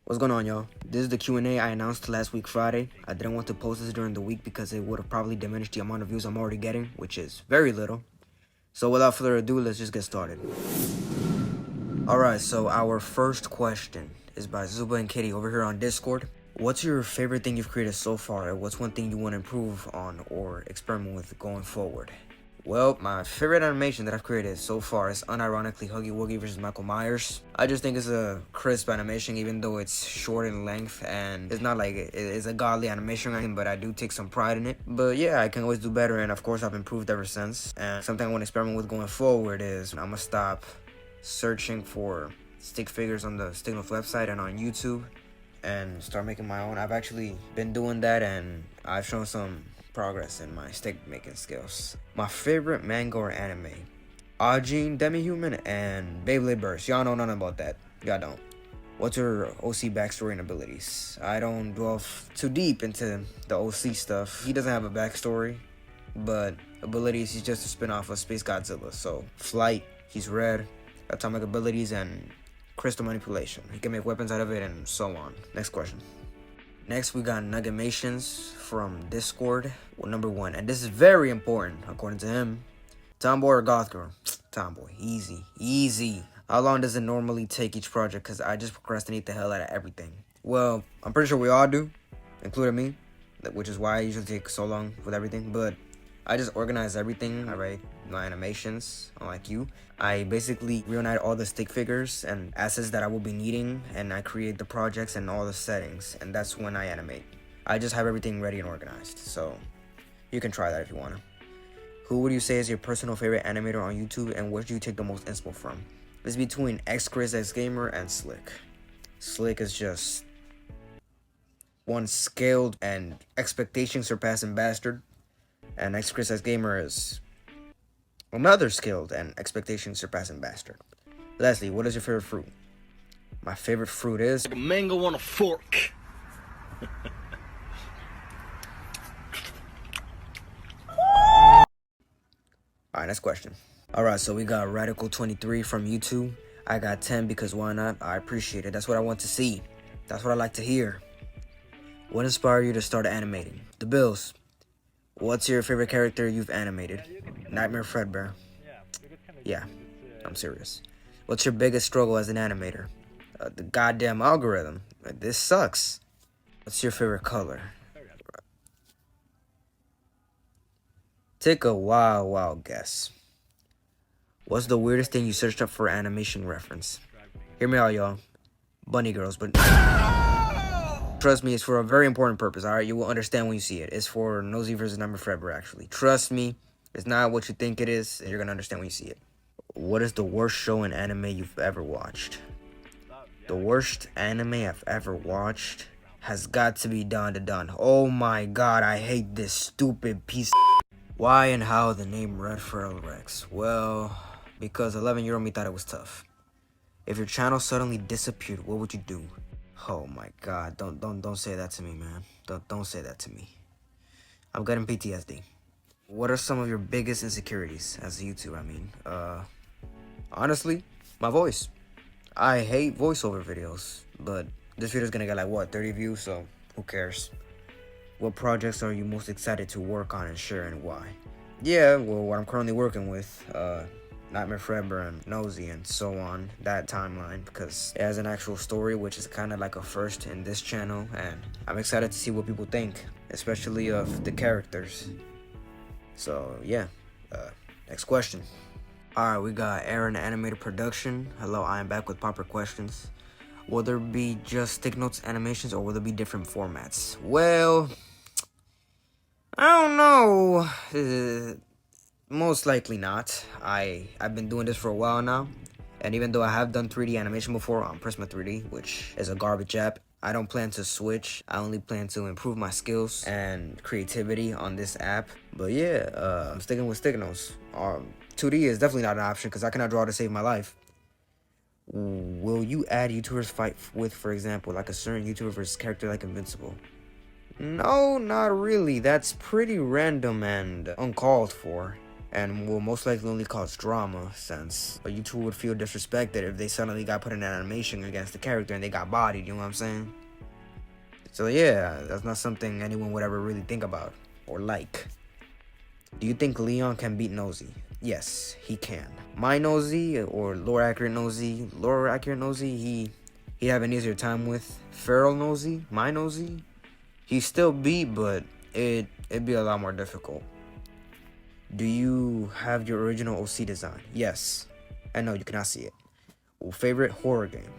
What's going on, y'all? This is the Q&A I announced last week Friday. I didn't want to post this during the week because it would have probably diminished the amount of views I'm already getting, which is very little. So without further ado, let's just get started. Alright, so our first question is by Zuba and Kitty over here on Discord. What's your favorite thing you've created so far, and what's one thing you want to improve on or experiment with going forward? Well, my favorite animation that I've created so far is unironically Huggy Wuggy vs. Michael Myers. I just think it's a crisp animation, even though it's short in length, and it's not like it's a godly animation or anything, but I do take some pride in it. But yeah, I can always do better, and of course I've improved ever since. And something I want to experiment with going forward is I'm gonna stop searching for stick figures on the Sticknos website and on YouTube and start making my own. I've actually been doing that, and I've shown some progress in my stick making skills. My favorite manga or anime: Ajin Demi-Human and Beyblade Burst. Y'all know nothing about that. Y'all don't. What's your OC backstory and abilities? I don't delve too deep into the OC stuff. He doesn't have a backstory, but abilities, he's just a spin-off of Space Godzilla. So flight, he's red, atomic abilities, and crystal manipulation. He can make weapons out of it, and so on. Next question. Next, we got Nugamations from Discord. Well, number 1, and this is very important according to him: tomboy or goth girl? Tomboy. Easy. How long does it normally take each project? Because I just procrastinate the hell out of everything. Well, I'm pretty sure we all do, including me, which is why I usually take so long with everything. But I just organize everything. I write my animations, unlike you. I basically reunite all the stick figures and assets that I will be needing, and I create the projects and all the settings, and that's when I animate. I just have everything ready and organized, so you can try that if you want to. Who would you say is your personal favorite animator on YouTube, and what do you take the most inspo from? It's between XChrisXGamer and Slick. Slick is just one scaled and expectation surpassing bastard, and XChrisXGamer is another skilled and expectation surpassing bastard. Leslie, what is your favorite fruit? My favorite fruit is like a mango on a fork. Alright, next question. Alright, so we got Radical23 from YouTube. I got 10 because why not? I appreciate it. That's what I want to see. That's what I like to hear. What inspired you to start animating? The Bills. What's your favorite character you've animated? Nightmare Fredbear. Yeah, I'm serious. What's your biggest struggle as an animator? The goddamn algorithm. This sucks. What's your favorite color? Take a wild guess. What's the weirdest thing you searched up for animation reference? Hear me out, y'all. Bunny girls, but trust me, it's for a very important purpose, alright? You will understand when you see it. It's for Nosy vs. Number Forever, actually. Trust me, it's not what you think it is, and you're gonna understand when you see it. What is the worst show and anime you've ever watched? The worst anime I've ever watched has got to be Dawn to Dawn. Oh my god, I hate this stupid piece of... Why and how the name RedFeralRex? Well, because 11-year-old me thought it was tough. If your channel suddenly disappeared, what would you do? Oh my god, don't say that to me, man. Don't say that to me. I'm getting PTSD. What are some of your biggest insecurities as a YouTuber? I mean, honestly, my voice. I hate voiceover videos, but this video's gonna get like, what, 30 views, so who cares? What projects are you most excited to work on and share, and why? Yeah, well, what I'm currently working with, Nightmare Fredbear and Nosy and so on, that timeline, because it has an actual story, which is kind of like a first in this channel, and I'm excited to see what people think, especially of the characters. So yeah, next question. Alright, we got Aaron Animated Production. Hello, I am back with proper questions. Will there be just stick notes animations, or will there be different formats? Well, I don't know. Most likely not. I've been doing this for a while now, and even though I have done 3D animation before on Prisma 3D, which is a garbage app, I don't plan to switch. I only plan to improve my skills and creativity on this app. But yeah, I'm sticking with stick notes. 2D is definitely not an option because I cannot draw to save my life. Will you add YouTubers fight with, for example, like a certain YouTuber versus character like Invincible? No, not really. That's pretty random and uncalled for. and will most likely only cause drama, since a YouTuber would feel disrespected if they suddenly got put in an animation against the character and they got bodied, you know what I'm saying? So yeah, that's not something anyone would ever really think about or like. Do you think Leon can beat Nosy? Yes, he can. My Nosy, or lore accurate Nosy, he'd have an easier time with. Feral Nosy, my Nosy, he still beat, but it'd be a lot more difficult. Do you have your original OC design? Yes. I know you cannot see it. Well, favorite horror game?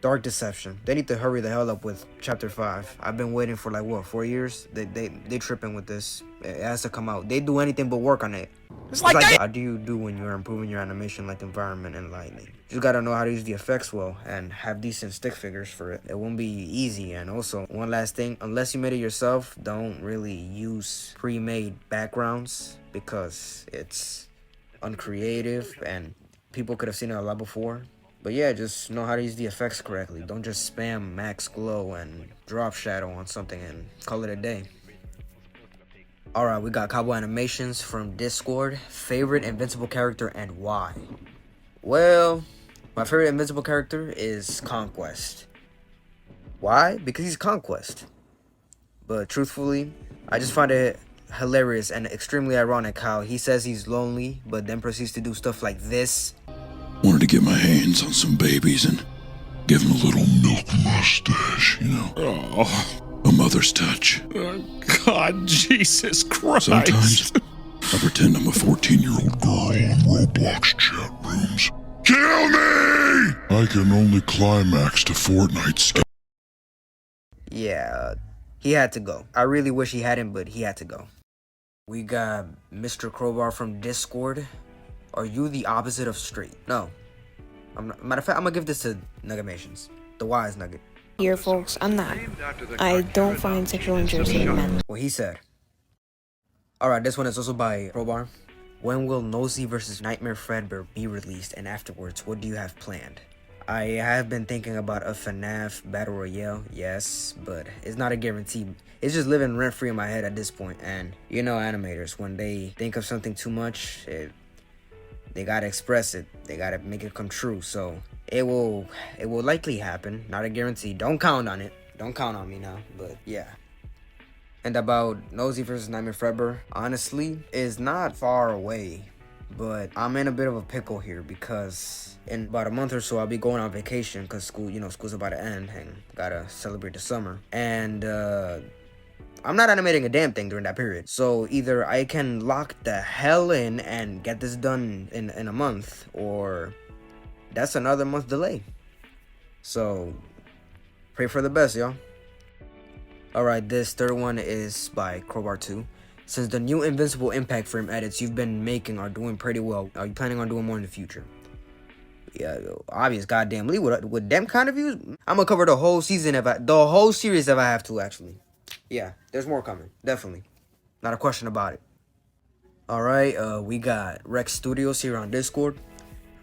Dark Deception. They need to hurry the hell up with Chapter 5. I've been waiting for like, what, 4 years? They tripping with this. It has to come out. They do anything but work on it. It's like that. How do you do when you're improving your animation like environment and lighting? You gotta know how to use the effects well and have decent stick figures for it. It won't be easy. And also, one last thing, unless you made it yourself, don't really use pre-made backgrounds because it's uncreative and people could have seen it a lot before. But yeah, just know how to use the effects correctly. Don't just spam max glow and drop shadow on something and call it a day. Alright, we got Cowboy Animations from Discord. Favorite Invincible character and why? Well, my favorite Invincible character is Conquest. Why? Because he's Conquest. But truthfully, I just find it hilarious and extremely ironic how he says he's lonely, but then proceeds to do stuff like this. Wanted to get my hands on some babies and give them a little milk mustache, you know. Oh. A mother's touch. Oh, God, Jesus Christ. Sometimes I pretend I'm a 14-year-old girl in Roblox chat rooms. Kill me! I can only climax to Fortnite. Yeah, he had to go. I really wish he hadn't, but he had to go. We got Mr. Crowbar from Discord. Are you the opposite of straight? No. Matter of fact, I'm gonna give this to Nuggamations. The wise nugget. Here, folks, I'm not. I don't find sexual interest in men. What he said. Alright, this one is also by Crowbar. When will Nosy vs. Nightmare Fredbear be released, and afterwards, what do you have planned? I have been thinking about a FNAF Battle Royale, yes, but it's not a guarantee. It's just living rent-free in my head at this point, and you know animators, when they think of something too much, they gotta express it. They gotta make it come true. So it will likely happen. Not a guarantee. Don't count on it. Don't count on me now. But yeah. And about Nosy vs. Nightmare Fredbear, honestly, is not far away. But I'm in a bit of a pickle here because in about a month or so I'll be going on vacation because school's about to end and gotta celebrate the summer. And I'm not animating a damn thing during that period. So either I can lock the hell in and get this done in a month, or that's another month delay. So pray for the best, y'all. Alright, this third one is by Crowbar 2. Since the new Invincible Impact Frame edits you've been making are doing pretty well, are you planning on doing more in the future? Yeah, obvious goddamn Lee, with them kind of views, I'm gonna cover the whole season the whole series if I have to, actually. Yeah, there's more coming, definitely. Not a question about it. Alright, we got Rex Studios here on Discord.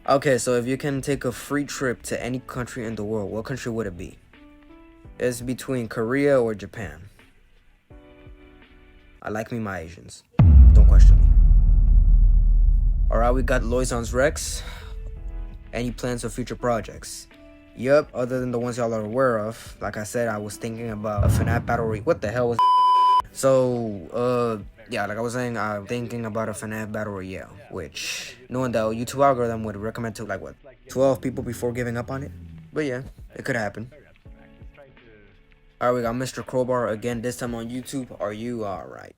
Okay, so if you can take a free trip to any country in the world, what country would it be? It's between Korea or Japan. I like me my Asians. Don't question me. Alright, we got Loison's Rex. Any plans for future projects? Yup, other than the ones y'all are aware of. Like I said, I was thinking about a FNAF Battle Royale. What the hell was So, yeah, like I was saying, I'm thinking about a FNAF Battle Royale, which, knowing the YouTube algorithm would recommend to, like, what, 12 people before giving up on it? But yeah, it could happen. Alright, we got Mr. Crowbar again, this time on YouTube. Are you alright?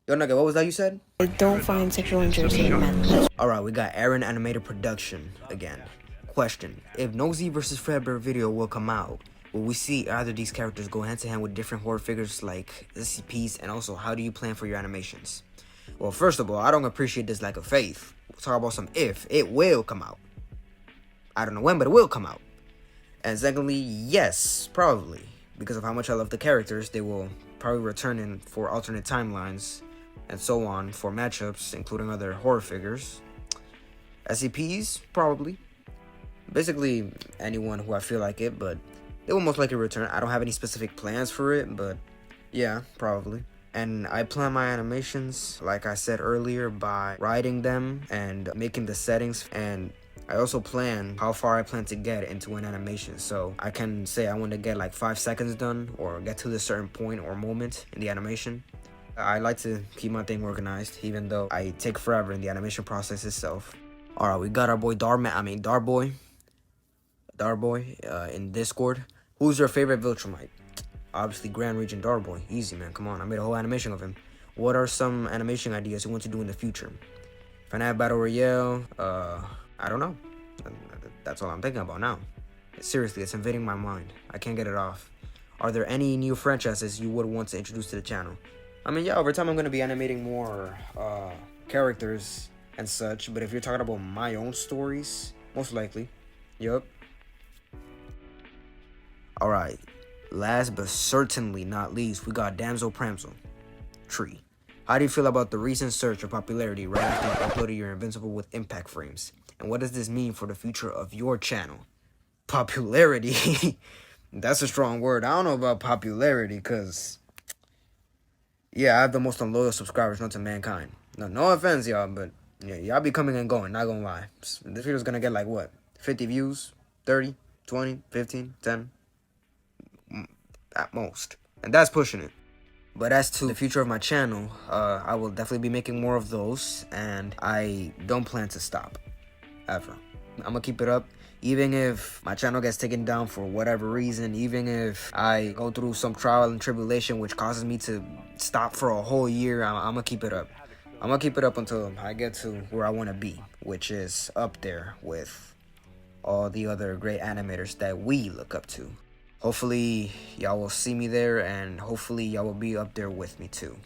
Yo, Nugget, what was that you said? I don't find sexual interest in men. Alright, we got Aaron Animated Production again. Question: if Nosy vs. Fredbear video will come out, will we see either of these characters go hand to hand with different horror figures like SCPs, and also how do you plan for your animations? Well, first of all, I don't appreciate this lack of faith. We'll talk about some if. It will come out. I don't know when, but it will come out. And secondly, yes, probably. Because of how much I love the characters, they will probably return in for alternate timelines and so on for matchups, including other horror figures. SCPs, probably. Basically, anyone who I feel like it, but they will most likely return. I don't have any specific plans for it, but yeah, probably. And I plan my animations, like I said earlier, by writing them and making the settings. And I also plan how far I plan to get into an animation. So I can say I want to get like 5 seconds done or get to this certain point or moment in the animation. I like to keep my thing organized, even though I take forever in the animation process itself. Alright, we got our boy Darboy in Discord. Who's your favorite Viltrumite? Obviously Grand Region Darboy. Easy, man. Come on, I made a whole animation of him. What are some animation ideas you want to do in the future? FNAF Battle Royale, I don't know. That's all I'm thinking about now. Seriously, it's invading my mind. I can't get it off. Are there any new franchises you would want to introduce to the channel? I mean, yeah, over time I'm going to be animating more characters and such, but if you're talking about my own stories, most likely. Yup. Alright. Last but certainly not least, we got Damsel Pramsel. Tree. How do you feel about the recent surge for popularity right after you uploaded your Invincible with impact frames? And what does this mean for the future of your channel? Popularity? That's a strong word. I don't know about popularity, because yeah, I have the most unloyal subscribers known to mankind. No offense, y'all, but yeah, y'all be coming and going, not gonna lie. This video's gonna get like what? 50 views? 30? 20? 15? 10? At most. And that's pushing it. But as to the future of my channel, I will definitely be making more of those, and I don't plan to stop. Ever. I'm gonna keep it up. Even if my channel gets taken down for whatever reason, even if I go through some trial and tribulation which causes me to stop for a whole year, I'm gonna keep it up. I'm gonna keep it up until I get to where I want to be, which is up there with all the other great animators that we look up to. Hopefully y'all will see me there, and hopefully y'all will be up there with me too.